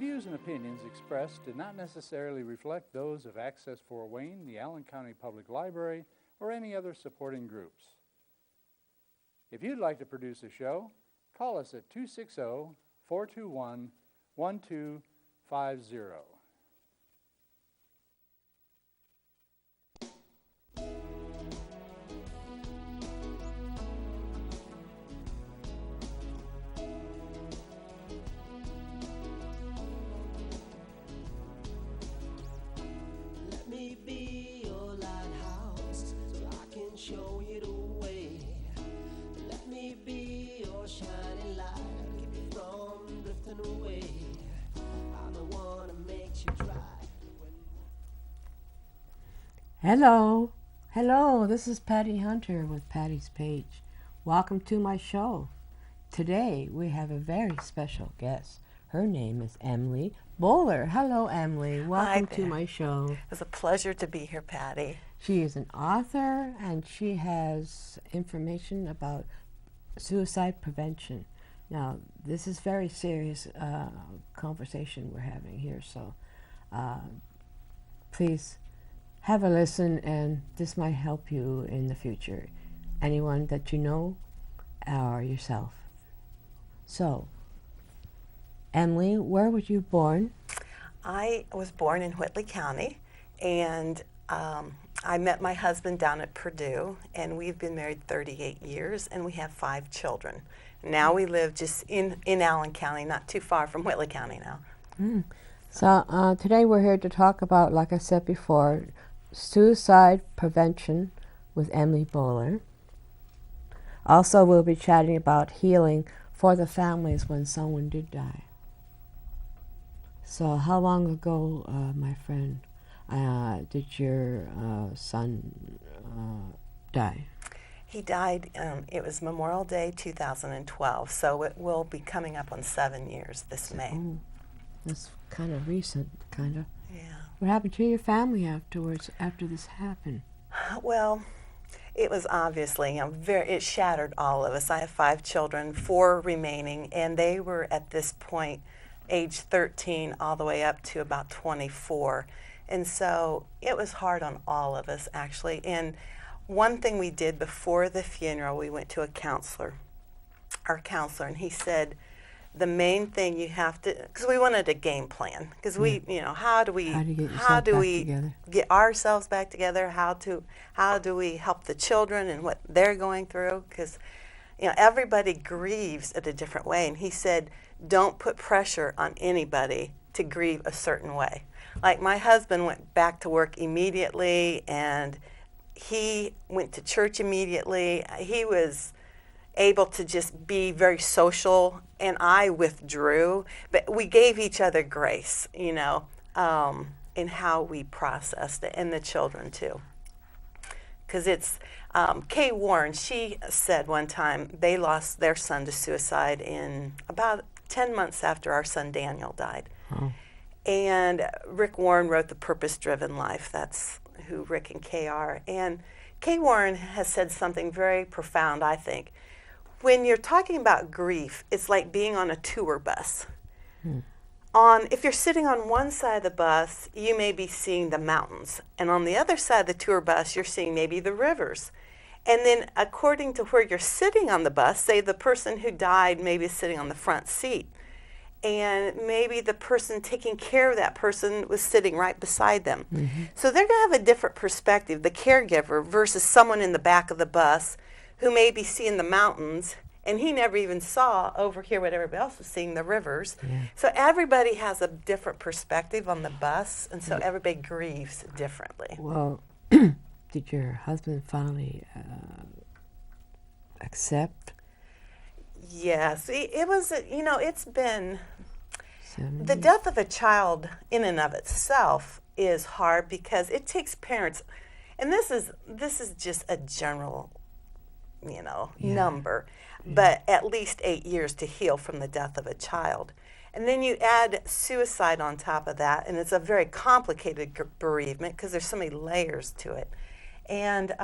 views and opinions expressed do not necessarily reflect those of Access Fort Wayne, the Allen County Public Library, or any other supporting groups. If you'd like to produce a show, call us at 260-421-1250. Let me be your lighthouse so I can show you the way. Let me be your shining light, keep you from drifting away. I'm the one that makes you dry. Hello, this is Patty Hunter with Patty's Page. Welcome to my show. Today we have a very special guest. Her name is Emily Boller. Hello, Emily. Welcome to my show. It's a pleasure to be here, Patty. She is an author and she has information about suicide prevention. Now, this is very serious conversation we're having here, so please have a listen, and this might help you in the future. Anyone that you know or yourself. So, Emily, where were you born? I was born in Whitley County, and I met my husband down at Purdue, and we've been married 38 years, and we have 5 children. Now we live just in Allen County, not too far from Whitley County now. So today we're here to talk about, like I said before, suicide prevention with Emily Boller. Also, we'll be chatting about healing for the families when someone did die. So how long ago, my friend, did your son die? He died, it was Memorial Day 2012, so it will be coming up on 7 years this May. Oh, that's kind of recent, kind of. Yeah. What happened to your family afterwards, after this happened? Well, it was obviously, it shattered all of us. I have 5 children, 4 remaining, and they were at this point age 13 all the way up to about 24. And so it was hard on all of us, actually. And one thing we did before the funeral, we went to our counselor, and he said, the main thing you have to, because we wanted a game plan, because we, how do we get ourselves back together? How do we help the children and what they're going through? Because, everybody grieves at a different way. And he said, don't put pressure on anybody to grieve a certain way. Like my husband went back to work immediately, and he went to church immediately. He was able to just be very social, and I withdrew, but we gave each other grace, in how we processed it, and the children too. Because it's, Kay Warren, she said one time they lost their son to suicide in about 10 months after our son Daniel died. Oh. And Rick Warren wrote The Purpose-Driven Life. That's who Rick and Kay are. And Kay Warren has said something very profound, I think. When you're talking about grief, it's like being on a tour bus. If you're sitting on one side of the bus, you may be seeing the mountains. And on the other side of the tour bus, you're seeing maybe the rivers. And then according to where you're sitting on the bus, say the person who died maybe is sitting on the front seat. And maybe the person taking care of that person was sitting right beside them. Mm-hmm. So they're going to have a different perspective, the caregiver versus someone in the back of the bus who may be seeing the mountains, and he never even saw over here what everybody else was seeing, the rivers. Yeah. So everybody has a different perspective on the bus, and so everybody grieves differently. Well, did your husband finally accept? Yes, it was, it's been, 70? The death of a child in and of itself is hard because it takes parents, and this is just a general, number, but at least 8 years to heal from the death of a child. And then you add suicide on top of that, and it's a very complicated bereavement because there's so many layers to it. And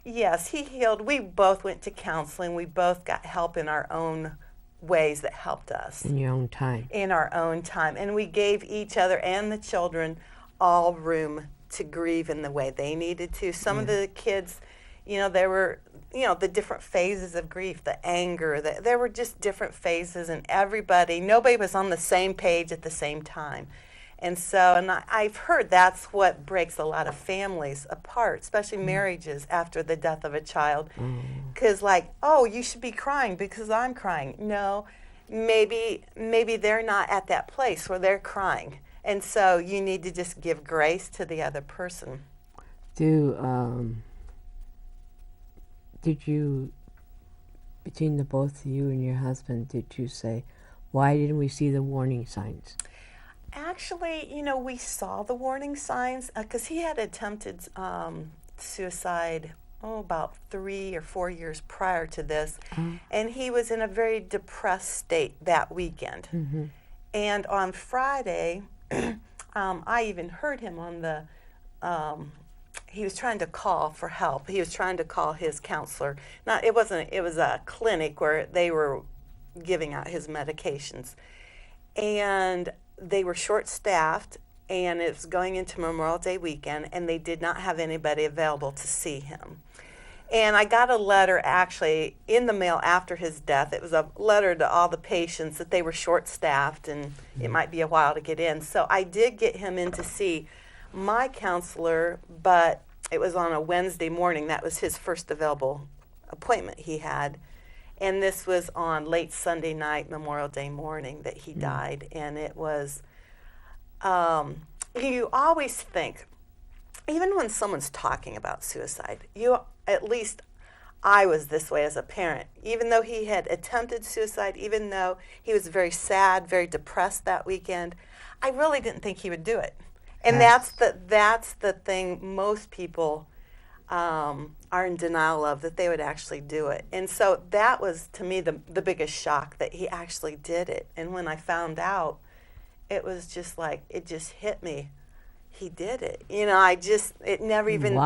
yes, he healed. We both went to counseling. We both got help in our own ways that helped us. In your own time. In our own time. And we gave each other and the children all room to grieve in the way they needed to. Some of the kids, there were, the different phases of grief, the anger, there were just different phases, and nobody was on the same page at the same time. And so, I've heard that's what breaks a lot of families apart, especially marriages after the death of a child. Because you should be crying because I'm crying. No, maybe they're not at that place where they're crying. And so you need to just give grace to the other person. Did you, between the both of you and your husband, did you say, why didn't we see the warning signs? Actually, we saw the warning signs because he had attempted suicide, about 3 or 4 years prior to this. And he was in a very depressed state that weekend. And on Friday, I even heard him on the, he was trying to call for help. He was trying to call his counselor. It was a clinic where they were giving out his medications. And they were short-staffed, and it was going into Memorial Day weekend, and they did not have anybody available to see him. And I got a letter actually in the mail after his death. It was a letter to all the patients that they were short-staffed and it might be a while to get in. So I did get him in to see my counselor, but it was on a Wednesday morning. That was his first available appointment he had. And this was on late Sunday night, Memorial Day morning, that he died. And it was, you always think, even when someone's talking about suicide, at least I was this way as a parent. Even though he had attempted suicide, even though he was very sad, very depressed that weekend, I really didn't think he would do it. And that's the thing most people are in denial of, that they would actually do it. And so that was, to me, the biggest shock, that he actually did it. And when I found out, it was just like, it just hit me. He did it. It never even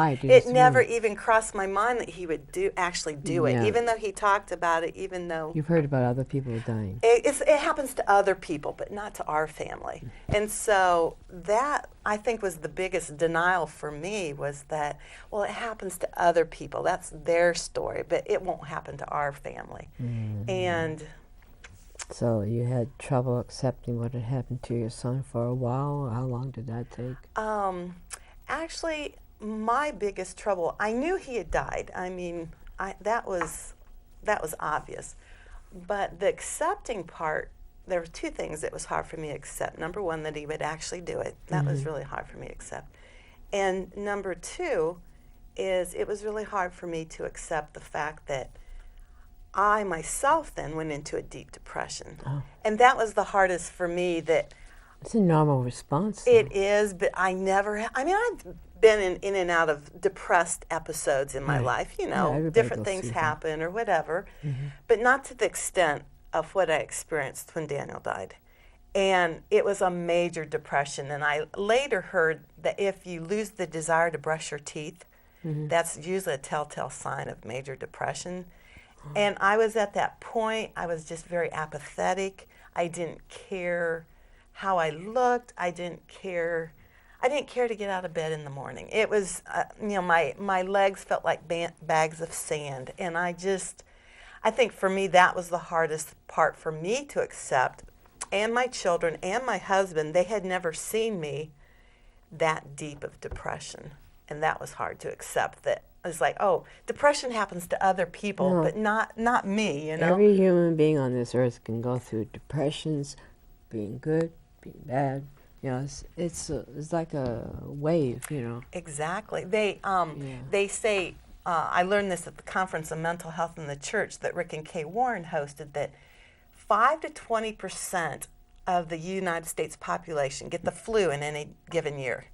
crossed my mind that he would actually do it, even though he talked about it, even though... You've heard about other people dying. It happens to other people, but not to our family. And so that, I think, was the biggest denial for me, was that, well, it happens to other people. That's their story, but it won't happen to our family. And... So you had trouble accepting what had happened to your son for a while? How long did that take? Actually, my biggest trouble, I knew he had died. I mean, that was obvious. But the accepting part, there were two things that was hard for me to accept. Number one, that he would actually do it. That was really hard for me to accept. And number two is, it was really hard for me to accept the fact that I myself then went into a deep depression. And that was the hardest for me. That it's a normal response. It is, but I've been in and out of depressed episodes in my life. Different things happen or whatever, but not to the extent of what I experienced when Daniel died. And it was a major depression. And I later heard that if you lose the desire to brush your teeth, that's usually a telltale sign of major depression. And I was at that point, I was just very apathetic. I didn't care how I looked. I didn't care to get out of bed in the morning. It was, my legs felt like bags of sand. And I think for me, that was the hardest part for me to accept. And my children and my husband, they had never seen me that deep of depression. And that was hard to accept, that it's like, oh, depression happens to other people, but not me, Every human being on this earth can go through depressions, being good, being bad. It's like a wave, Exactly. They say, I learned this at the Conference on Mental Health in the Church that Rick and Kay Warren hosted, that 5 to 20% of the United States population get the flu in any given year.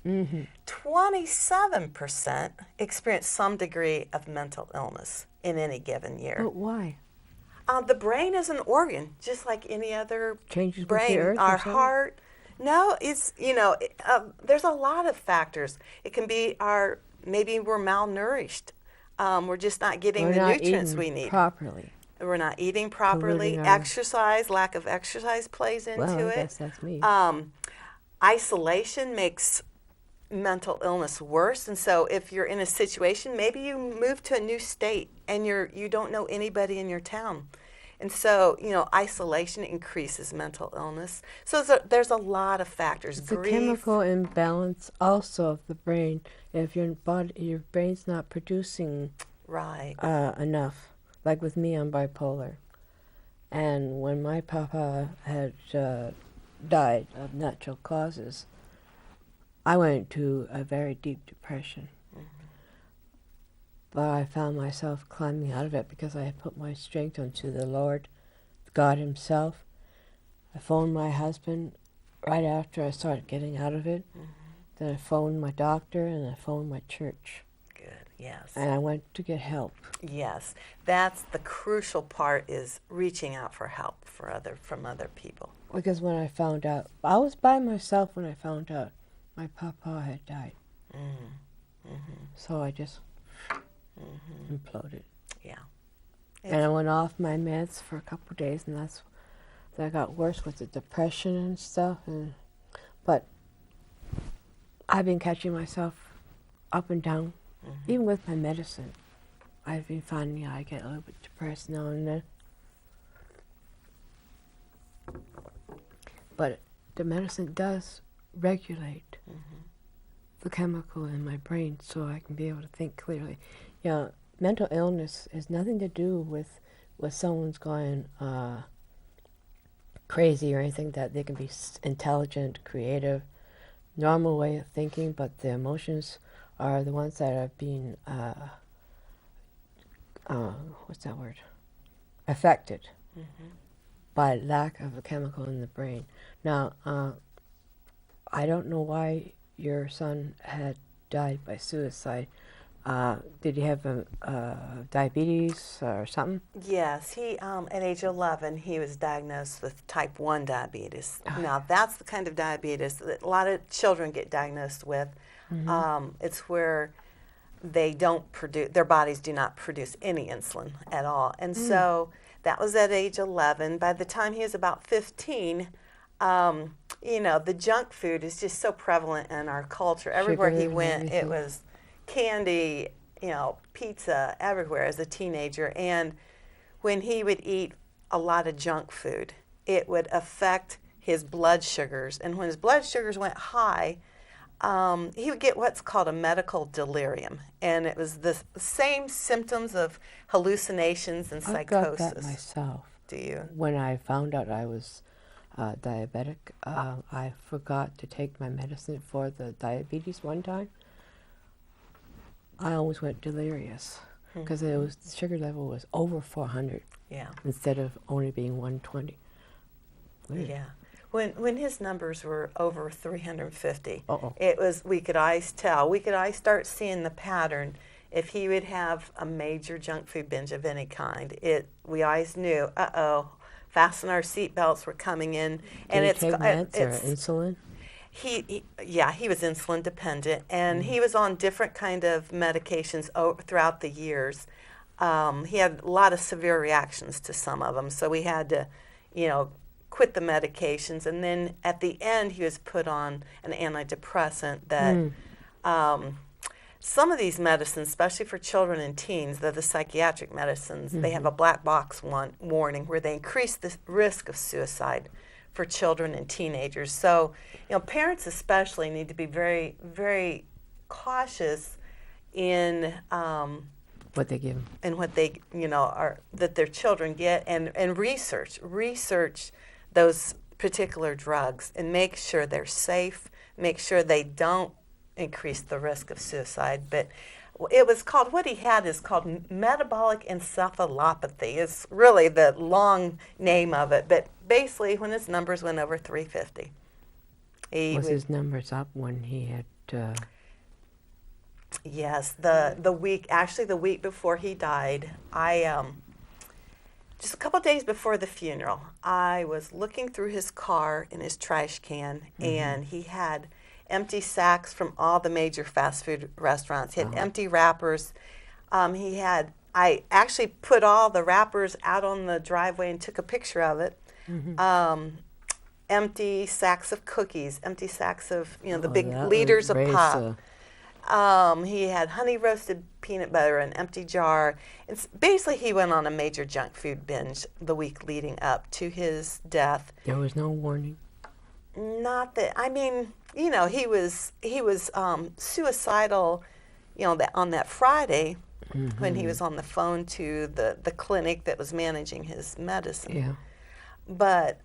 27% experience some degree of mental illness in any given year. But why? The brain is an organ, just like any other Changes brain. With the earth Our heart. No, it's, there's a lot of factors. It can be maybe we're malnourished. We're just not getting the nutrients we need. Properly. We're not eating properly. Exercise, lack of exercise plays into well, I it. guess that's me. Isolation makes mental illness worse, and so if you're in a situation, maybe you move to a new state and you don't know anybody in your town, and so isolation increases mental illness. So there's a lot of factors. It's Grief. a chemical imbalance also of the brain. If your brain's not producing Right. enough, like with me, I'm bipolar, and when my papa had died of natural causes, I went into a very deep depression. But I found myself climbing out of it because I had put my strength onto the Lord, God Himself. I phoned my husband right after I started getting out of it. Then I phoned my doctor and I phoned my church. Good, yes. And I went to get help. Yes, that's the crucial part, is reaching out for help from other people. Because when I found out, I was by myself when I found out my papa had died. So I just imploded. Yeah. And I went off my meds for a couple of days, and that got worse with the depression and stuff. But I've been catching myself up and down, even with my medicine. I've been finding I get a little bit depressed now and then. But the medicine does regulate the chemical in my brain so I can be able to think clearly. Mental illness has nothing to do with someone's going crazy or anything, that they can be intelligent, creative, normal way of thinking, but the emotions are the ones that are being, what's that word? Affected by lack of a chemical in the brain. Now, I don't know why your son had died by suicide. Did he have diabetes or something? Yes, he at age 11 he was diagnosed with type 1 diabetes. Now that's the kind of diabetes that a lot of children get diagnosed with. It's where they don't produce, their bodies do not produce any insulin at all, and so that was at age 11. By the time he was about 15, the junk food is just so prevalent in our culture. Everywhere he went, it was candy, pizza everywhere as a teenager. And when he would eat a lot of junk food, it would affect his blood sugars. And when his blood sugars went high, he would get what's called a medical delirium. And it was the same symptoms of hallucinations and psychosis. I got that myself. Do you? When I found out I was diabetic, I forgot to take my medicine for the diabetes one time. I always went delirious because the sugar level was over 400 instead of only being 120. Weird. Yeah. When his numbers were over 350, it was, we could always tell. We could always start seeing the pattern. If he would have a major junk food binge of any kind, we always knew, fasten our seatbelts, we're coming in. Did he take meds or insulin? He was insulin dependent, and he was on different kind of medications throughout the years. He had a lot of severe reactions to some of them, so we had to, quit the medications. And then at the end, he was put on an antidepressant that some of these medicines, especially for children and teens, they're the psychiatric medicines, they have a black box warning where they increase the risk of suicide for children and teenagers. So, parents especially need to be very, very cautious in what they give them. And what they, that their children get, and research those particular drugs and make sure they're safe, make sure they don't increase the risk of suicide. But it was called, what he had is called metabolic encephalopathy. It's really the long name of it, but basically when his numbers went over 350. His numbers up when he had... Yes, the week before he died, just a couple of days before the funeral, I was looking through his car in his trash can, and he had empty sacks from all the major fast food restaurants. He had empty wrappers. He had I actually put all the wrappers out on the driveway and took a picture of it. Empty sacks of cookies, empty sacks of, the big liters of pop. He had honey roasted peanut butter, an empty jar. Basically, he went on a major junk food binge the week leading up to his death. There was no warning. Not that, I mean, he was suicidal, on that Friday when he was on the phone to the clinic that was managing his medicine. Yeah. But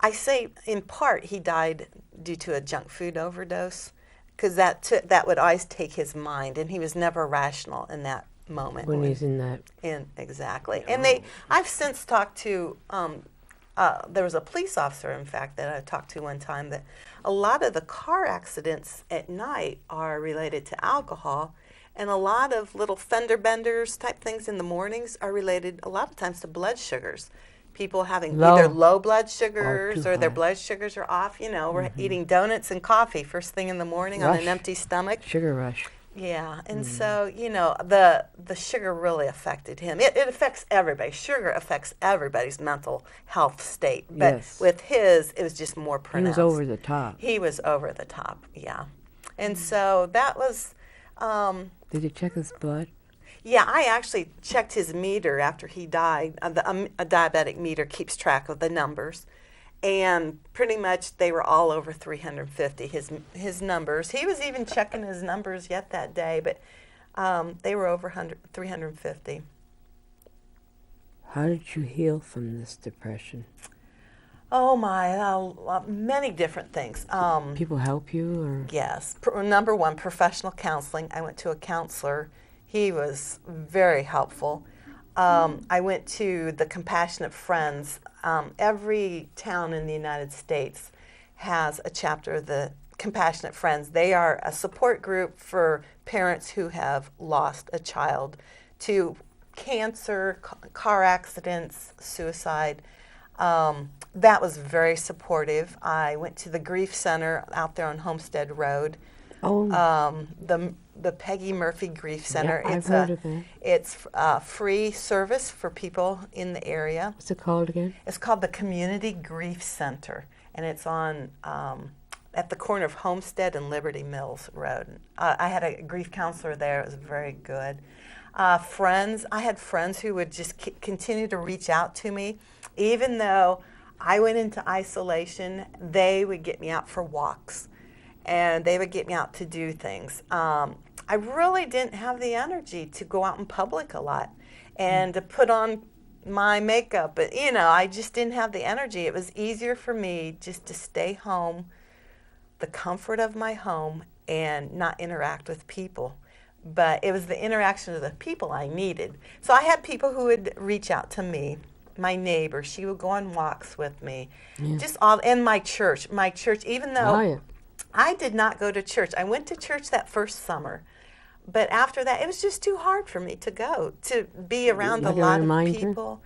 I say in part he died due to a junk food overdose, because that would always take his mind, and he was never rational in that moment. When he's in that. Exactly. And I've since talked to, there was a police officer, in fact, that I talked to one time, that a lot of the car accidents at night are related to alcohol, and a lot of little fender benders type things in the mornings are related a lot of times to blood sugars. People having either low blood sugars or their blood sugars are off. We're eating donuts and coffee first thing in the morning on an empty stomach. Sugar rush. Yeah, and so, the sugar really affected him. It affects everybody. Sugar affects everybody's mental health state. But with his, it was just more pronounced. He was over the top. He was over the top, yeah. And so that was... Did you check his blood? Yeah, I actually checked his meter after he died. A diabetic meter keeps track of the numbers. And pretty much they were all over 350, his numbers. He was even checking his numbers yet that day, but they were over 350. How did you heal from this depression? Oh my, many different things. People help you? Or? Yes. Number one, professional counseling. I went to a counselor. He was very helpful. I went to the Compassionate Friends. Every town in the United States has a chapter of the Compassionate Friends. They are a support group for parents who have lost a child to cancer, car accidents, suicide. That was very supportive. I went to the Grief Center out there on Homestead Road. The Peggy Murphy Grief Center. Yeah, I've heard of it. It's free service for people in the area. What's it called again? It's called the Community Grief Center, and it's on at the corner of Homestead and Liberty Mills Road. I had a grief counselor there. It was very good. Friends. I had friends who would just continue to reach out to me, even though I went into isolation. They would get me out for walks. And they would get me out to do things. I really didn't have the energy to go out in public a lot and to put on my makeup. But, I just didn't have the energy. It was easier for me just to stay home, the comfort of my home, and not interact with people. But it was the interaction of the people I needed. So I had people who would reach out to me. My neighbor, she would go on walks with me. Just all in my church, even though I did not go to church. I went to church that first summer, but after that, it was just too hard for me to go, to be around a lot of people.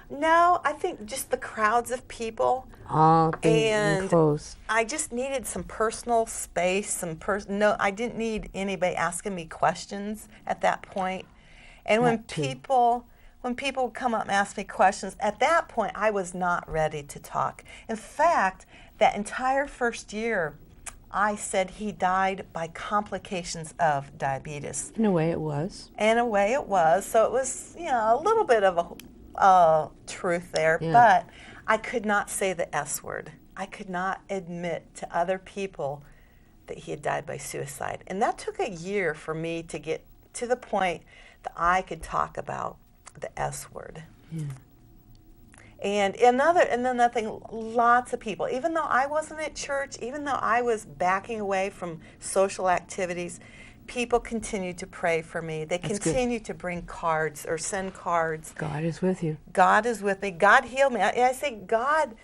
No, I think just the crowds of people. And close. I just needed some personal space, no, I didn't need anybody asking me questions at that point. And when people would come up and ask me questions, at that point, I was not ready to talk. In fact, that entire first year, I said he died by complications of diabetes. In a way it was. In a way it was. So it was, a little bit of a truth there. Yeah. But I could not say the S word. I could not admit to other people that he had died by suicide. And that took a year for me to get to the point that I could talk about the S word. Yeah. And another thing, lots of people, even though I wasn't at church, even though I was backing away from social activities, people continued to pray for me. They continued to bring cards or send cards. God is with you. God is with me. God healed me. I say God,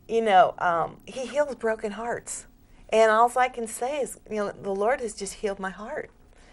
He heals broken hearts. And all I can say is, the Lord has just healed my heart.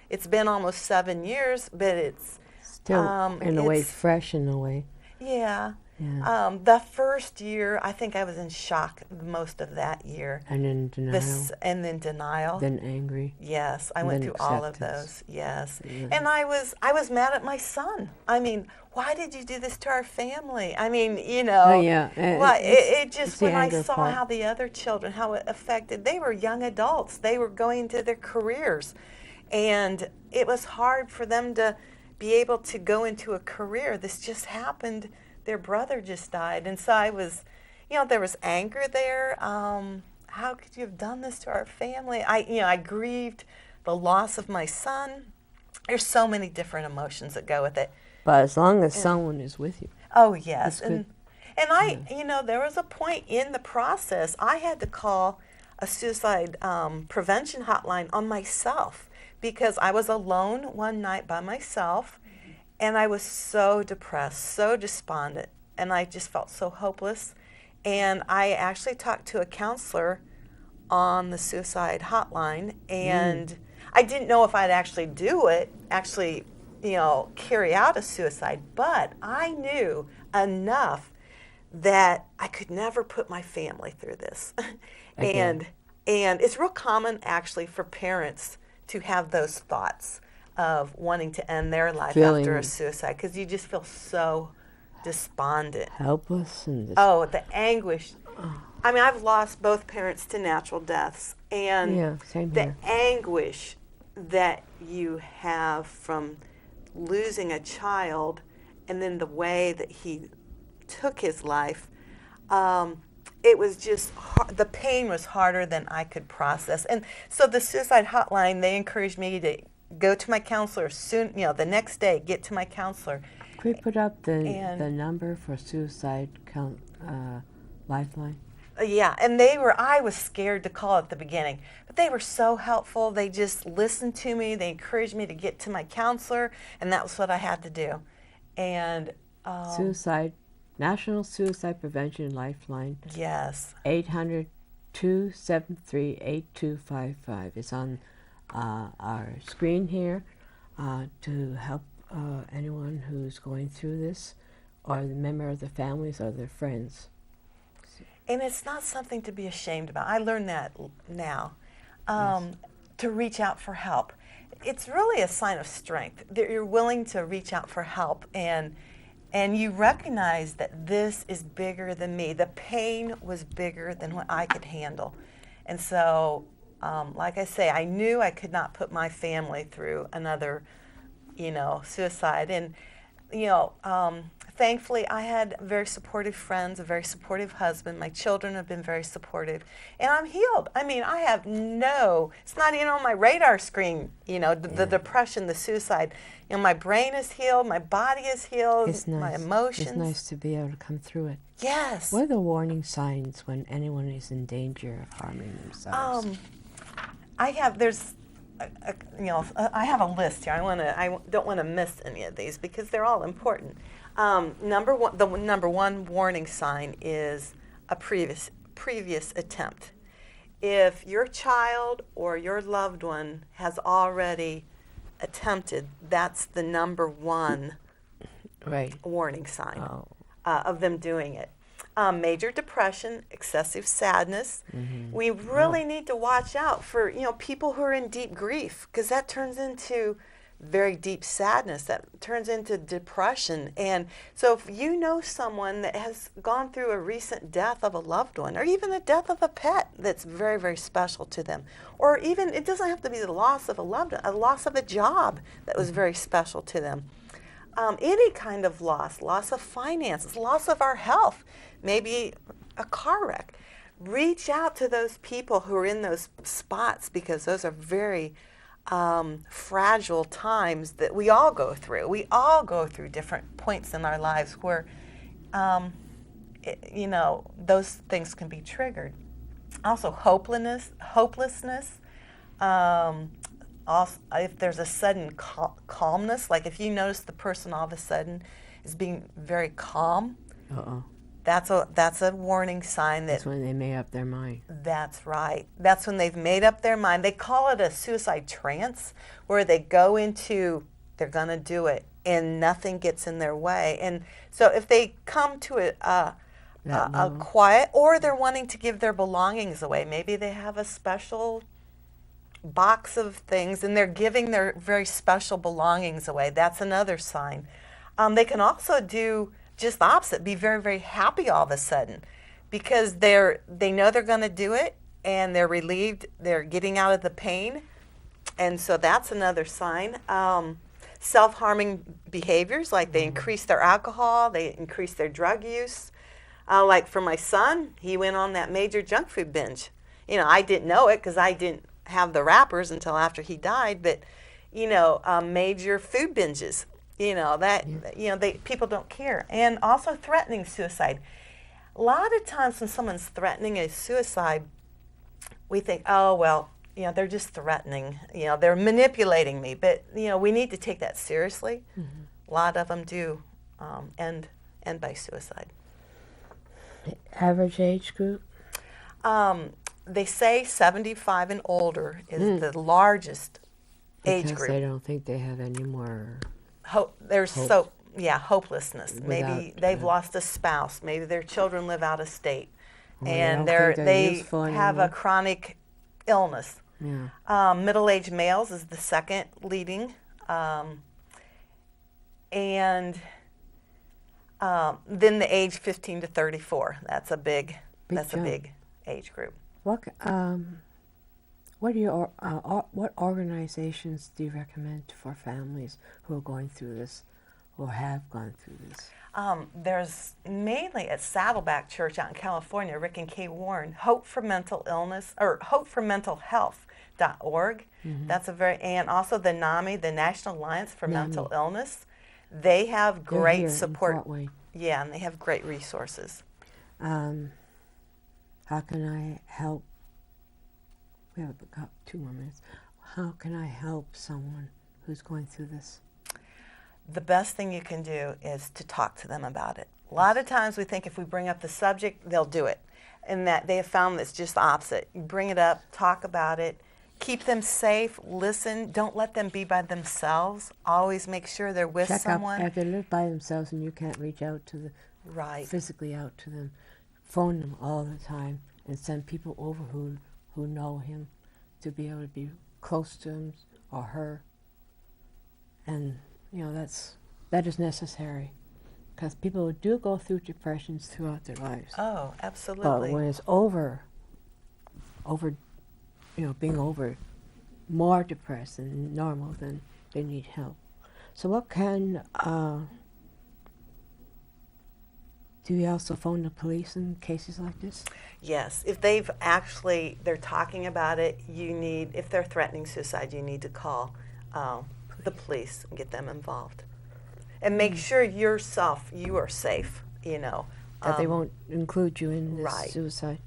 It's been almost 7 years, but it's... Still, in a way, fresh in a way. Yeah. Yeah. The first year, I think I was in shock most of that year. And then denial. And then denial. Then angry. Yes, I And went then through all of acceptance. those. Yes, Yeah. and I was mad at my son. I mean, why did you do this to our family? I mean, you know. Oh, yeah. It just, it's the when I anger saw part. how the other children, how it affected, they were young adults. They were going to their careers, and it was hard for them to be able to go into a career. This just happened. Their brother just died, and so I was, you know, there was anger there. How could you have done this to our family? I grieved the loss of my son. There's so many different emotions that go with it. But as long as someone is with you. Oh, yes. That's good. And I, you know, there was a point in the process I had to call a suicide prevention hotline on myself because I was alone one night by myself, and I was so depressed, so despondent, and I just felt so hopeless. And I actually talked to a counselor on the suicide hotline, and I didn't know if I'd actually do it, you know, carry out a suicide, but I knew enough that I could never put my family through this. Again. And it's real common actually for parents to have those thoughts of wanting to end their life after a suicide because you just feel so despondent. Helpless and Oh, the anguish. I mean, I've lost both parents to natural deaths, and yeah, same the here. anguish that you have from losing a child and then the way that he took his life, it was just, the pain was harder than I could process. And so the suicide hotline, they encouraged me to go to my counselor soon, you know, the next day, get to my counselor. Could we put up the number for suicide Lifeline? Yeah, and I was scared to call at the beginning, but they were so helpful. They just listened to me. They encouraged me to get to my counselor, and that was what I had to do. And National Suicide Prevention Lifeline. Yes. 800-273-8255. It's on our screen here to help anyone who's going through this, or the member of the families or their friends. And it's not something to be ashamed about. I learned that now, to reach out for help. It's really a sign of strength that you're willing to reach out for help, and you recognize that this is bigger than me. The pain was bigger than what I could handle. And so, like I say, I knew I could not put my family through another, you know, suicide. And, you know, thankfully, I had very supportive friends, a very supportive husband. My children have been very supportive, and I'm healed. I mean, it's not even on my radar screen, you know, the depression, the suicide. You know, my brain is healed, my body is healed, It's nice. my emotions. It's nice to be able to come through it. Yes. What are the warning signs when anyone is in danger of harming themselves? I have a list here. I don't want to miss any of these because they're all important. The number one warning sign is a previous attempt. If your child or your loved one has already attempted, that's the number one warning sign of them doing it. Major depression, excessive sadness. Mm-hmm. We really need to watch out for, you know, people who are in deep grief, because that turns into very deep sadness, that turns into depression. And so if you know someone that has gone through a recent death of a loved one, or even the death of a pet that's very, very special to them, or even, it doesn't have to be the loss of a loved one, a loss of a job that was very special to them. Any kind of loss of finances, loss of our health, maybe a car wreck. Reach out to those people who are in those spots, because those are very fragile times that we all go through. We all go through different points in our lives where, you know, those things can be triggered. Also, hopelessness. Also, if there's a sudden calmness, like if you notice the person all of a sudden is being very calm, that's a warning sign that... That's when they made up their mind. That's right. That's when they've made up their mind. They call it a suicide trance, where they go into, they're going to do it, and nothing gets in their way. And so if they come to a quiet, or they're wanting to give their belongings away, maybe they have a special box of things and they're giving their very special belongings away, that's another sign. They can also do just the opposite, be very, very happy all of a sudden because they know they're going to do it and they're relieved, they're getting out of the pain. And so that's another sign. Self-harming behaviors, like they increase their alcohol, they increase their drug use. Like for my son, he went on that major junk food binge. You know, I didn't know it because I didn't have the wrappers until after he died, but, you know, major food binges, you know, that, you know, people don't care. And also threatening suicide. A lot of times when someone's threatening a suicide, we think, oh, well, you know, they're just threatening, you know, they're manipulating me. But, you know, we need to take that seriously. A lot of them do end by suicide. The average age group? They say 75 and older is the largest age group. Because they don't think they have any more hopelessness. Maybe they've lost a spouse. Maybe their children live out of state. And they have a chronic illness. Yeah. Middle-aged males is the second leading. And then the age 15 to 34. That's a big age group. What organizations do you recommend for families who are going through this or have gone through this? There's mainly at Saddleback Church out in California, Rick and Kay Warren, Hope for Mental Illness, or hopeformentalhealth.org. That's and also the NAMI, the National Alliance for Mental Illness. They have great support. Yeah, and they have great resources. How can I help? We have about 2 more minutes. How can I help someone who's going through this? The best thing you can do is to talk to them about it. A lot of times we think if we bring up the subject, they'll do it. And that they have found that's just the opposite. You bring it up, talk about it, keep them safe, listen, don't let them be by themselves. Always make sure they're with someone. If they live by themselves and you can't reach out to them, physically out to them, phone them all the time and send people over who know him to be able to be close to him or her. And, you know, that is necessary because people do go through depressions throughout their lives. Oh, absolutely. But when it's being more depressed than normal, then they need help. So what can, do you also phone the police in cases like this? Yes, if they're talking about it, if they're threatening suicide, you need to call the police and get them involved. And make sure you are safe, you know. That they won't include you in this suicide.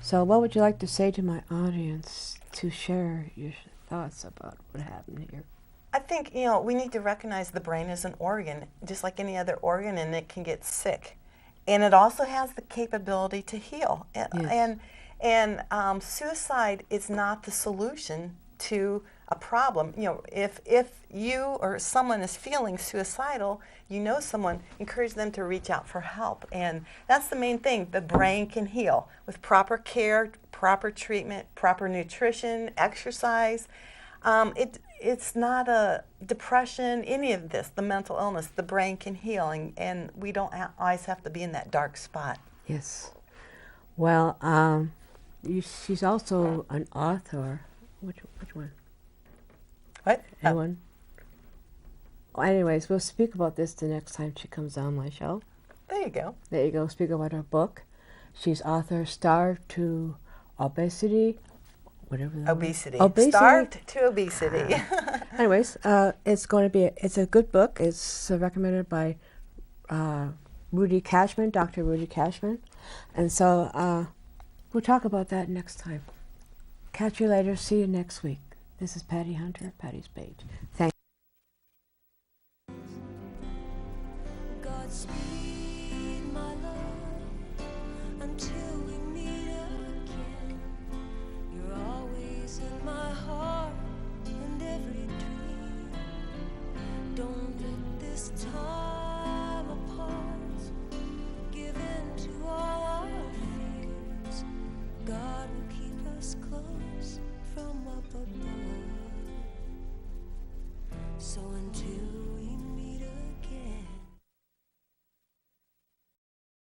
So what would you like to say to my audience to share your thoughts about what happened here? I think, you know, we need to recognize the brain is an organ, just like any other organ, and it can get sick. And it also has the capability to heal. Yes. And suicide is not the solution to a problem. You know, if you or someone is feeling suicidal, you know someone, encourage them to reach out for help. And that's the main thing. The brain can heal with proper care, proper treatment, proper nutrition, exercise. It's not a depression, any of this, the mental illness. The brain can heal, and we don't always have to be in that dark spot. Yes. Well, she's also an author. Which one? What? Anyone? Anyways, we'll speak about this the next time she comes on my show. There you go. There you go. Speak about her book. She's author Starved to Obesity. Whatever. Obesity. Starved to Obesity. Anyways, it's a good book. It's recommended by Rudy Cashman, Dr. Rudy Cashman. And so we'll talk about that next time. Catch you later. See you next week. This is Patty Hunter, Patty's Page. Thank you. Godspeed, my love, until we meet again. You're always in my heart and every dream. Don't let da